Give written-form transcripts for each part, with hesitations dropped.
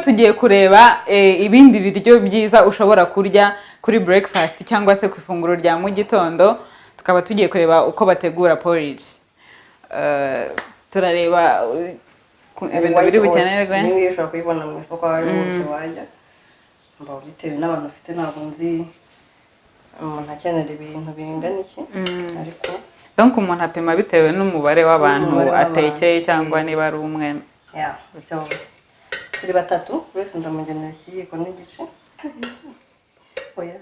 tugiye kureba ibindi biryo byiza ushobora kurya kuri breakfast cyangwa se ku ifunguro rya mu gitondo, tukaba tugiye kureba uko bategura porridge. Turareba ibintu biri bukenerwe. Niba ushobora kuyibona mu isoko aho hose wajya, mba bitewe n'abantu ufite ntabwo nzi umuntu akenera ibintu bingana iki, ariko donc umuntu apima bitewe n'umubare w'abantu atekeye cyangwa niba ari umwe. Turi batatu, wese ndamugenera ikiyiko n'igice. Oya,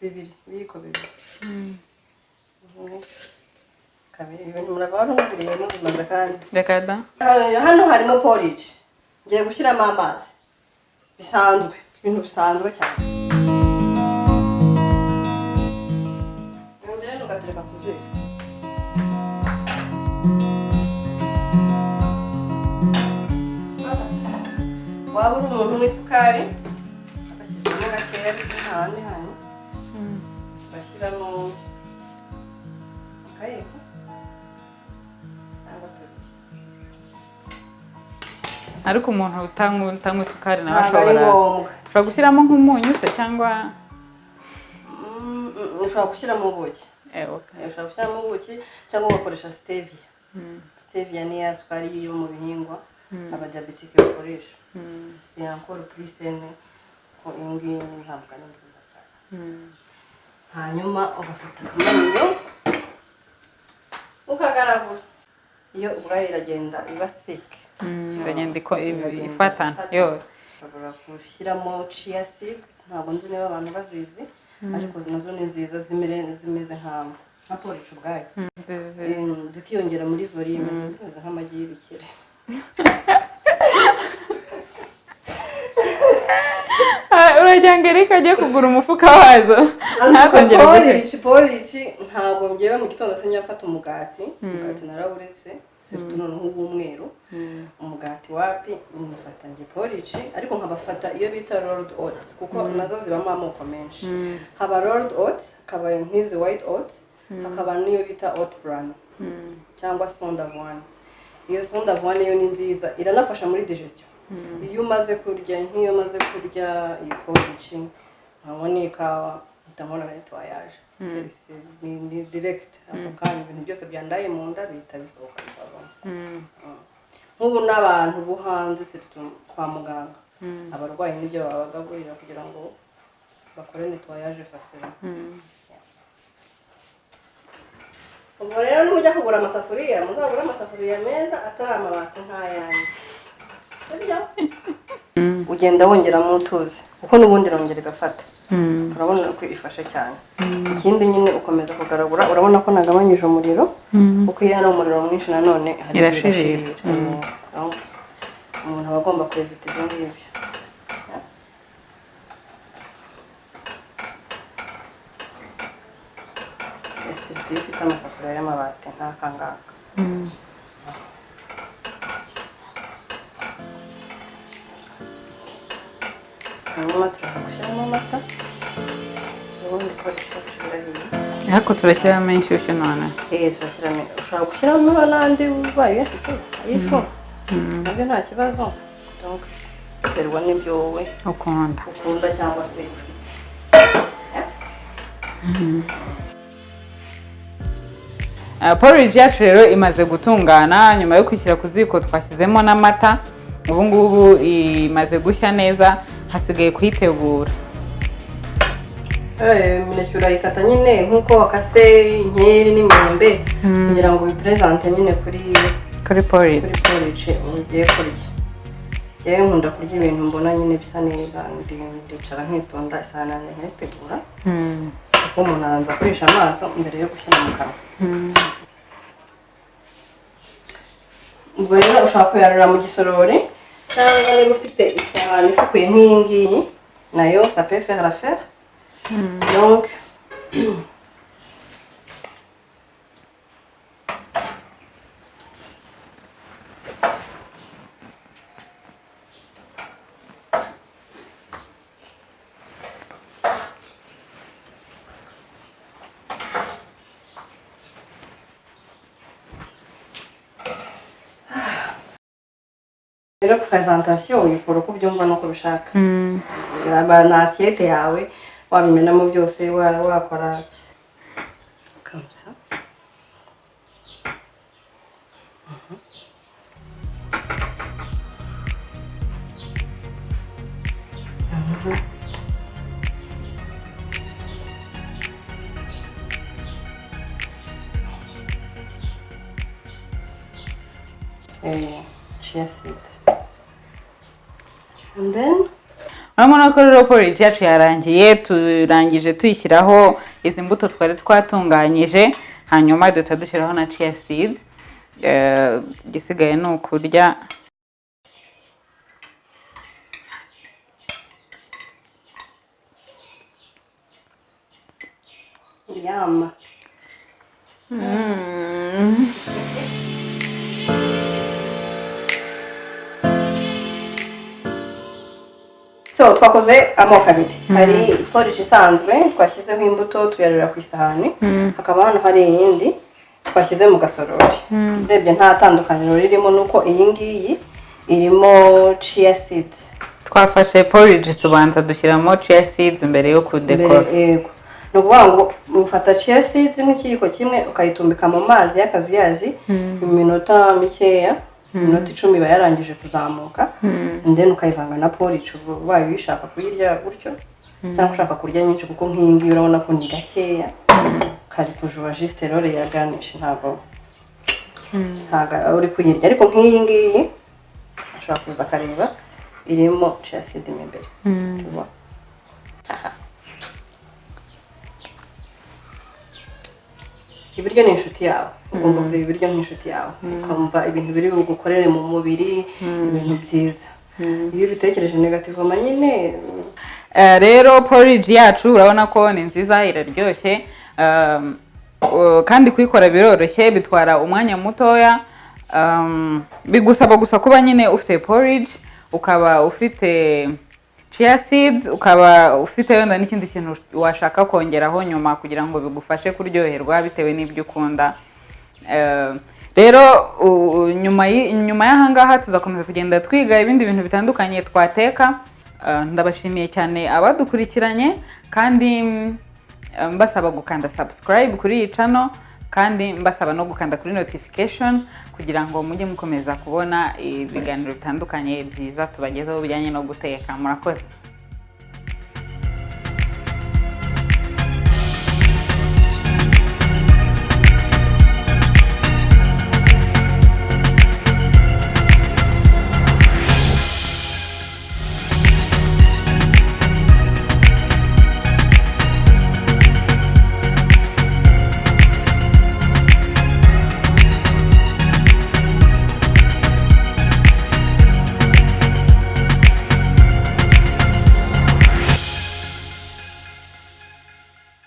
ibiyiko bibiri. Kabiri, ibintu murava n'ubiriye n'ubimaze kandi. Reka da. Hano harimo porridge. Ngiye gushyiramo amazi. Bisanzwe, ibintu bisanzwe cyane. Rero ugatereka ku ziko. Waba uri umuntu w'isukari, bashyizemo gakeya n'ahandi hantu. Bashyiramo akayiko. Ariko umuntu utanywa isukari nawe ashobora gushyiramo nk'umunyu se cyangwa ushobora gushyiramo ubuki. Okay. Ushobora gushyiramo ubuki cyangwa ugakoresha stevia. Stevia ni ya sukari yo mu bihingwa abadiabetike bakoresha. C'est encore plus saine ko ingi ntabwo ari nziza cyane. Hanyuma ugafata akamamiyo ukagaragura. Iyo ubwayo iragenda iba thick. Iragenda ifatana. Ushobora gushyiramo chia seeds, ntabwo nzi niba abantu bazizi, ariko nazo ni nziza zimeze nka porridge ubwayo. Zikiyongera muri volume, zimeze nk'amagi y'ibikeri. Uragira ngo Eric ajye kugura umufuka wazo. Porridge ntabwo ngewe mu gitondo sinjya mfata umugati narawuretse. Surtout noneho w'umweru. Umugati wapi mufata nge porridge, ariko nkabafata iyo bita rolled oats kuko nazo zibamo amoko menshi. Haba rolled oats, hakaba nk'izi white oats, hakaba n'iyo bita oat bran cyangwa sonde d'avoine. Iyo sonde d'avoine yo ni nziza, iranafasha muri digestion. Iyo umaze kurya iyi porridge nkabona ikawa utamona nettoyage. Ni direct ako kanya ibintu byose byandaye mu nda bihita bisohoka bikavamo. Nk'ubu n'abantu bo hanze kwa muganga abarwayi nibyo babagaburira kugira ngo bakore nettoyage facile. Ubwo rero nujya kugura amasafuriya muzagura amasafuriya meza atari amabati nk'ayanjye. Ugenda wongeramo utuzi kuko n'ubundi irongera igafata. Urabona ko ifashe cyane. Ikindi nyine ukomeza kugaragura, urabona ko nagabanyije umuriro kuko iyo ari umuriro mwinshi nanone hari irashirira. Umuntu aba agomba kwevita ibyo ngibyo. Ese ufite amasafuriya y'amabati nk'aka ngaka. Hanyuma turaza gushyiramo amata. Ubundi ko ishobora ariko turashyiramo inshyushyu none. Turashyiramo. Ushobora gushyiramo n'andi ubaye uyafite ay'ifu. Nabyo nta kibazo. Donc biterwa n'ibyo wowe ukunda cyangwa se ufite. Porridge yacu rero imaze gutungana. Nyuma yo kwishyira ku ziko twashyizemo n'amata. Ubu ngubu imaze gushya neza, hasigaye kuyitegura. Imineke urayikata nyine nk'uko wakase inkeri n'imyembe kugira ngo bipresente nyine kuri porridge ugiye kurya. Yewe nkunda kurya ibintu mbona nyine bisa neza, ndicara nkitonda isahani nkitegura. Kuko umuntu aranza kurisha amaso mbere yo gushyira mu kanwa. Ubwo rero ushobora kuyarura mu gisorori cyangwa niba ufite isahani ifukuye nk'iyi ngiyi nayo ça peut faire l'affaire. Donc rero presentation uyikora uko ubyumva nuko ubishaka. Na assiette yawe wabimenamo byose wakora comme ça. Chia seed. And then urabona ko rero porridge yacu yarangiye, turangije tuyishyiraho izi mbuto twari twatunganyije, hanyuma duhita dushyiraho na chia seeds. Igisigaye ni ukurya. Yum. So twakoze amoko abiri. Hari porridge isanzwe twashyizeho imbuto tuyarura ku isahani, hakaba hano hari iyindi twashyize mu gasorori. Urebye nta tandukaniro ririmo, nuko iyi ngiyi irimo chia seeds. Twafashe porridge tubanza dushyiramo chia seeds mbere yo kudekora. Yego. No kuvuga ngo ufata chia seeds nk'ikiyiko kimwe ukayitumbika mu mazi y'akazuyazi iminota mikeya, iminota 10 bayarangije kuzamuka, and then ukayivanga na porridge ubaye wishaka kuyirya gutyo cyangwa ushaka kurya nyinshi, kuko nk'iyi ngiyi urabona ko ni gakeya kari kujura juste role ya garnish, ntabwo uri kuyirya. Ariko nk'iyi ngiyi ushaka kuza kareba irimo chia seed imbere. Ibiryo ni inshuti yawe, ugomba kureba ibiryo nk'inshuti yawe, ukumva ibintu biri bugukorere mu mubiri, ibintu byiza. Iyo ubitekereje negative nyine. Rero porridge yacu urabona ko ni nziza, iraryoshye, kandi kuyikora biroroshye, bitwara umwanya mutoya. Bigusaba gusa kuba nyine ufite porridge, ukaba ufite chia seeds, ukaba ufite wenda n'ikindi kintu washaka kongeraho nyuma kugira ngo bigufashe kuryoherwa bitewe n'ibyo ukunda. Rero nyuma y'ahangaha tuzakomeza tugenda twiga ibindi bintu bitandukanye twateka. Ndabashimiye cyane abadukurikiranye, kandi mbasaba gukanda subscribe kuri iyi channel, kandi mbasaba no gukanda kuri notification kugira ngo mujye mukomeza kubona ibiganiro bitandukanye byiza tubagezaho bijyanye no guteka. Murakoze.